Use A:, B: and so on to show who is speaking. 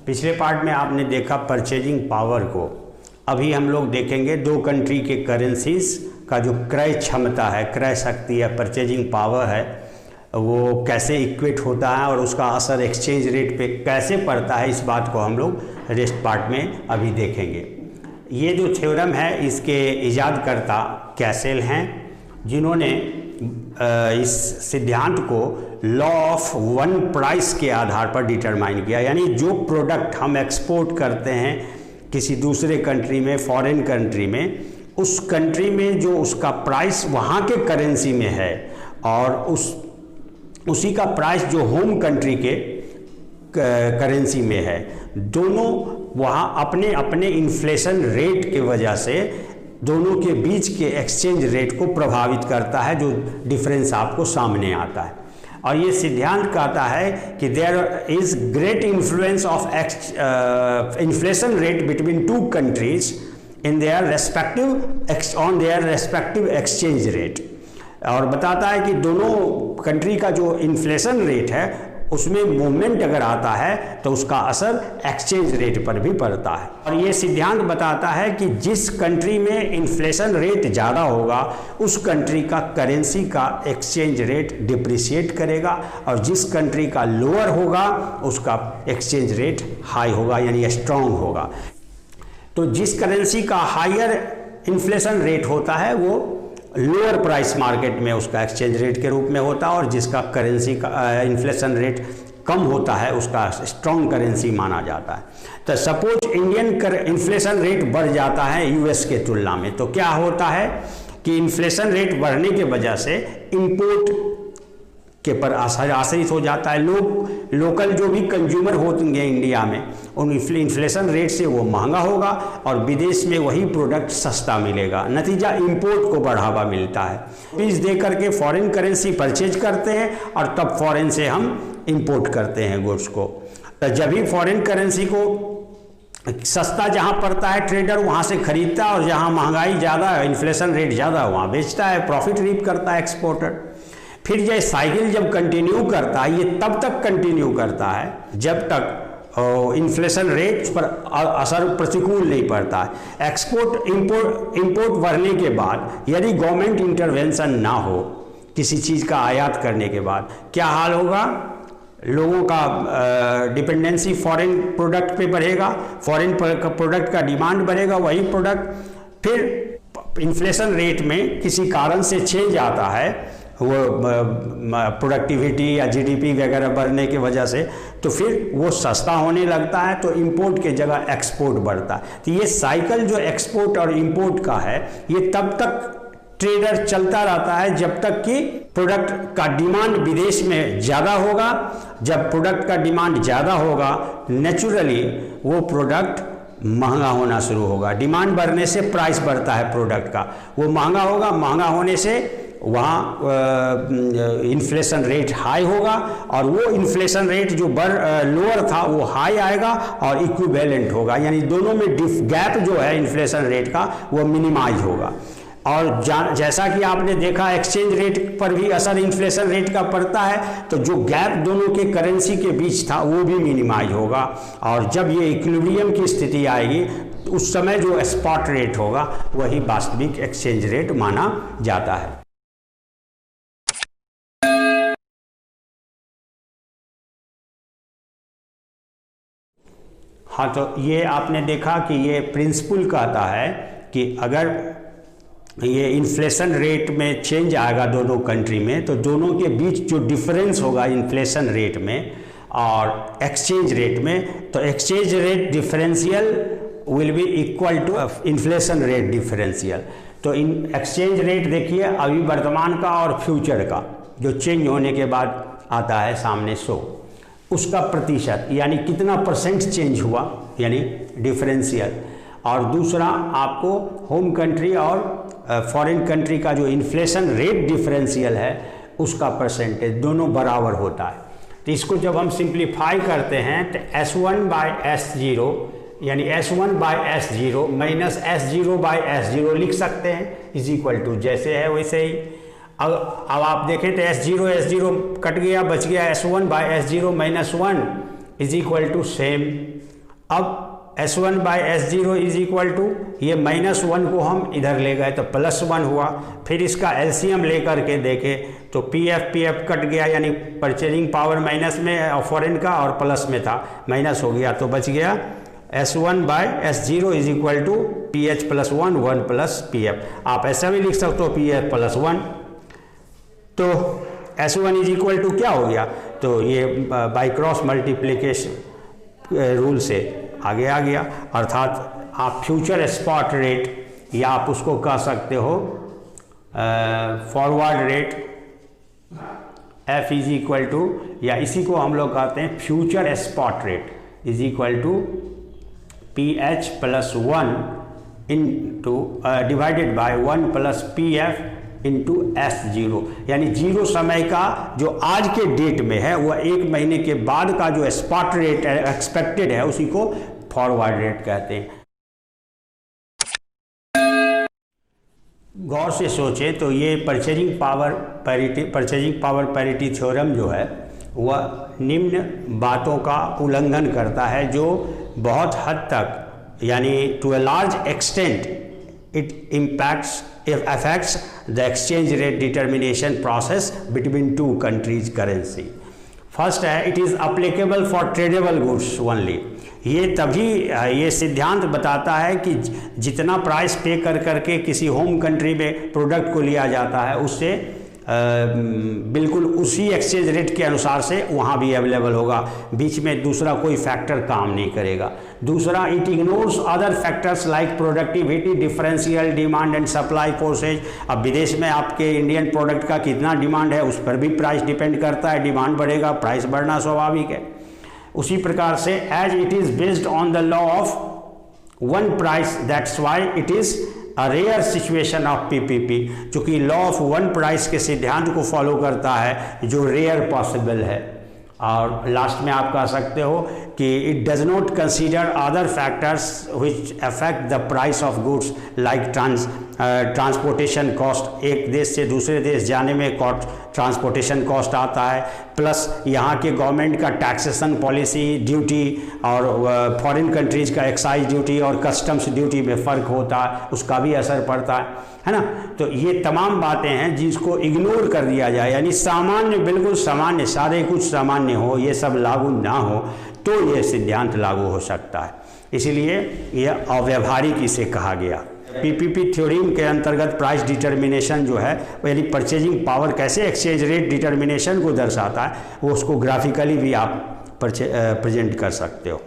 A: पिछले पार्ट में आपने देखा परचेजिंग पावर को। अभी हम लोग देखेंगे दो कंट्री के करेंसीज का जो क्रय क्षमता है, क्रय शक्ति है, परचेजिंग पावर है, वो कैसे इक्वेट होता है और उसका असर एक्सचेंज रेट पे कैसे पड़ता है। इस बात को हम लोग रेस्ट पार्ट में अभी देखेंगे। ये जो थ्योरम है इसके इजादकर्ता कैसेल हैं, जिन्होंने इस सिद्धांत को लॉ ऑफ वन प्राइस के आधार पर डिटरमाइन किया। यानी जो प्रोडक्ट हम एक्सपोर्ट करते हैं किसी दूसरे कंट्री में, फॉरेन कंट्री में, उस कंट्री में जो उसका प्राइस वहाँ के करेंसी में है और उसी का प्राइस जो होम कंट्री के करेंसी में है, दोनों वहाँ अपने अपने इन्फ्लेशन रेट के वजह से दोनों के बीच के एक्सचेंज रेट को प्रभावित करता है, जो डिफरेंस आपको सामने आता है। और ये सिद्धांत कहता है कि there is great influence of inflation rate between two countries in their respective exchange rate. और बताता है कि दोनों कंट्री का जो इन्फ्लेशन रेट है उसमें मूवमेंट अगर आता है तो उसका असर एक्सचेंज रेट पर भी पड़ता है। और ये सिद्धांत बताता है कि जिस कंट्री में इन्फ्लेशन रेट ज़्यादा होगा उस कंट्री का करेंसी का एक्सचेंज रेट डिप्रिशिएट करेगा, और जिस कंट्री का लोअर होगा उसका एक्सचेंज रेट हाई होगा, यानी स्ट्रॉन्ग होगा। तो जिस करेंसी का हायर इन्फ्लेशन रेट होता है वो लोअर प्राइस मार्केट में उसका एक्सचेंज रेट के रूप में होता है, और जिसका करेंसी का इन्फ्लेशन रेट कम होता है उसका स्ट्रॉन्ग करेंसी माना जाता है। तो सपोज इंडियन इन्फ्लेशन रेट बढ़ जाता है यूएस के तुलना में, तो क्या होता है कि इन्फ्लेशन रेट बढ़ने के वजह से इंपोर्ट के पर आश्रित हो जाता है। लोकल जो भी कंज्यूमर होंगे इंडिया में, उन इन्फ्लेशन रेट से वो महंगा होगा और विदेश में वही प्रोडक्ट सस्ता मिलेगा। नतीजा इंपोर्ट को बढ़ावा मिलता है। फीस दे करके फॉरेन करेंसी परचेज करते हैं और तब फॉरेन से हम इंपोर्ट करते हैं गुड्स को। तो जब भी फॉरेन करेंसी को सस्ता जहाँ पड़ता है ट्रेडर वहाँ से खरीदता है, और जहाँ महंगाई ज़्यादा है, इन्फ्लेशन रेट ज़्यादा है, वहाँ बेचता है, प्रॉफिट रीप करता है एक्सपोर्टर। फिर ये साइकिल जब कंटिन्यू करता है, ये तब तक कंटिन्यू करता है जब तक इन्फ्लेशन रेट पर असर प्रतिकूल नहीं पड़ता है। इंपोर्ट बढ़ने के बाद यदि गवर्नमेंट इंटरवेंशन ना हो किसी चीज़ का आयात करने के बाद, क्या हाल होगा? लोगों का डिपेंडेंसी फॉरेन प्रोडक्ट पे बढ़ेगा, फॉरेन प्रोडक्ट का डिमांड बढ़ेगा, वही प्रोडक्ट फिर इन्फ्लेशन रेट में किसी कारण से चेंज आता है, वो प्रोडक्टिविटी या जीडीपी वगैरह बढ़ने की वजह से, तो फिर वो सस्ता होने लगता है, तो इंपोर्ट के जगह एक्सपोर्ट बढ़ता है। तो ये साइकिल जो एक्सपोर्ट और इंपोर्ट का है, ये तब तक ट्रेडर चलता रहता है जब तक कि प्रोडक्ट का डिमांड विदेश में ज़्यादा होगा। जब प्रोडक्ट का डिमांड ज़्यादा होगा, नेचुरली वो प्रोडक्ट महंगा होना शुरू होगा। डिमांड बढ़ने से प्राइस बढ़ता है प्रोडक्ट का, वो महंगा होगा, महंगा होने से वहाँ इन्फ्लेशन रेट हाई होगा, और वो इन्फ्लेशन रेट जो लोअर था वो हाई आएगा और इक्विवेलेंट होगा, यानी दोनों में गैप जो है इन्फ्लेशन रेट का वो मिनिमाइज होगा। और जैसा कि आपने देखा एक्सचेंज रेट पर भी असर इन्फ्लेशन रेट का पड़ता है, तो जो गैप दोनों के करेंसी के बीच था वो भी मिनिमाइज होगा, और जब ये इक्विलिब्रियम की स्थिति आएगी उस समय जो स्पॉट रेट होगा वही वास्तविक एक्सचेंज रेट माना जाता है। हाँ, तो ये आपने देखा कि ये प्रिंसिपल कहता है कि अगर ये इन्फ्लेशन रेट में चेंज आएगा दोनों कंट्री में, तो दोनों के बीच जो डिफरेंस होगा इन्फ्लेशन रेट में और एक्सचेंज रेट में, तो exchange rate differential will be equal to inflation rate differential. तो इन एक्सचेंज रेट देखिए अभी वर्तमान का और फ्यूचर का जो चेंज होने के बाद आता है सामने उसका प्रतिशत, यानी कितना परसेंट चेंज हुआ, यानी डिफरेंशियल। और दूसरा आपको होम कंट्री और फॉरेन कंट्री का जो इन्फ्लेशन रेट डिफरेंशियल है उसका परसेंटेज, दोनों बराबर होता है। तो इसको जब हम सिंप्लीफाई करते हैं तो S1/S0 यानी S1/S0 माइनस S0/S0 लिख सकते हैं, इज इक्वल टू जैसे है वैसे ही। अब आप देखें तो S0 कट गया, बच गया S1/S0 -1 is equal to same अब S1 by S0 is equal to, ये -1 को हम इधर ले गए तो +1 हुआ। फिर इसका एलसीएम लेकर के देखें तो PF कट गया, यानी परचेजिंग पावर माइनस में और फॉरेन का, और प्लस में था, माइनस हो गया तो बच गया S1 by S0 is equal to PH + 1 plus PF। आप ऐसा भी लिख सकते हो PF + 1। तो S1 इज इक्वल टू क्या हो गया, तो ये बाई क्रॉस मल्टीप्लिकेशन रूल से आगे आ गया, अर्थात आप फ्यूचर स्पॉट रेट, या आप उसको कह सकते हो forward rate, F is equal to, या इसी को हम लोग कहते हैं future spot rate is equal to PH + 1 into divided by 1 plus PF into S0, यानी जीरो समय का जो आज के डेट में है वह 1 महीने के बाद का जो स्पॉट रेट एक्सपेक्टेड है उसी को फॉरवर्ड रेट कहते हैं। गौर से सोचें तो ये परचेजिंग पावर पैरिटी थ्योरम जो है वह निम्न बातों का उल्लंघन करता है, जो बहुत हद तक, यानी to a large extent it affects the exchange rate determination process between two countries currency. First है, it is applicable for tradeable goods only. ये तभी ये सिद्धांत बताता है कि जितना प्राइस पे करके किसी होम कंट्री में प्रोडक्ट को लिया जाता है उससे बिल्कुल उसी एक्सचेंज रेट के अनुसार से वहाँ भी अवेलेबल होगा, बीच में दूसरा कोई फैक्टर काम नहीं करेगा। दूसरा, it ignores other factors like productivity, differential demand and supply forces. अब विदेश में आपके इंडियन प्रोडक्ट का कितना डिमांड है उस पर भी प्राइस डिपेंड करता है, डिमांड बढ़ेगा प्राइस बढ़ना स्वाभाविक है। उसी प्रकार से as it is based on the law of one price, that's why it is a rare situation of PPP, चूँकि लॉ ऑफ वन प्राइस के सिद्धांत को फॉलो करता है जो रेयर पॉसिबल है। और लास्ट में आप कह सकते हो कि it does not consider other factors which affect the price of goods like transportation cost, एक देश से दूसरे देश जाने में ट्रांसपोर्टेशन कॉस्ट आता है, प्लस यहाँ के गवर्नमेंट का टैक्सेशन पॉलिसी, ड्यूटी, और फॉरेन कंट्रीज़ का एक्साइज ड्यूटी और कस्टम्स ड्यूटी में फ़र्क होता है, उसका भी असर पड़ता है ना। तो ये तमाम बातें हैं जिसको इग्नोर कर दिया जाए, यानी सामान्य, बिल्कुल सामान्य, सारे कुछ सामान्य हो, ये सब लागू ना हो तो ये सिद्धांत लागू हो सकता है। इसीलिए यह अव्यावहारिक इसे कहा गया। PPP थ्योरम के अंतर्गत प्राइस डिटर्मिनेशन जो है, यानी परचेजिंग पावर कैसे एक्सचेंज रेट डिटर्मिनेशन को दर्शाता है, वो उसको ग्राफिकली भी आप प्रेजेंट कर सकते हो।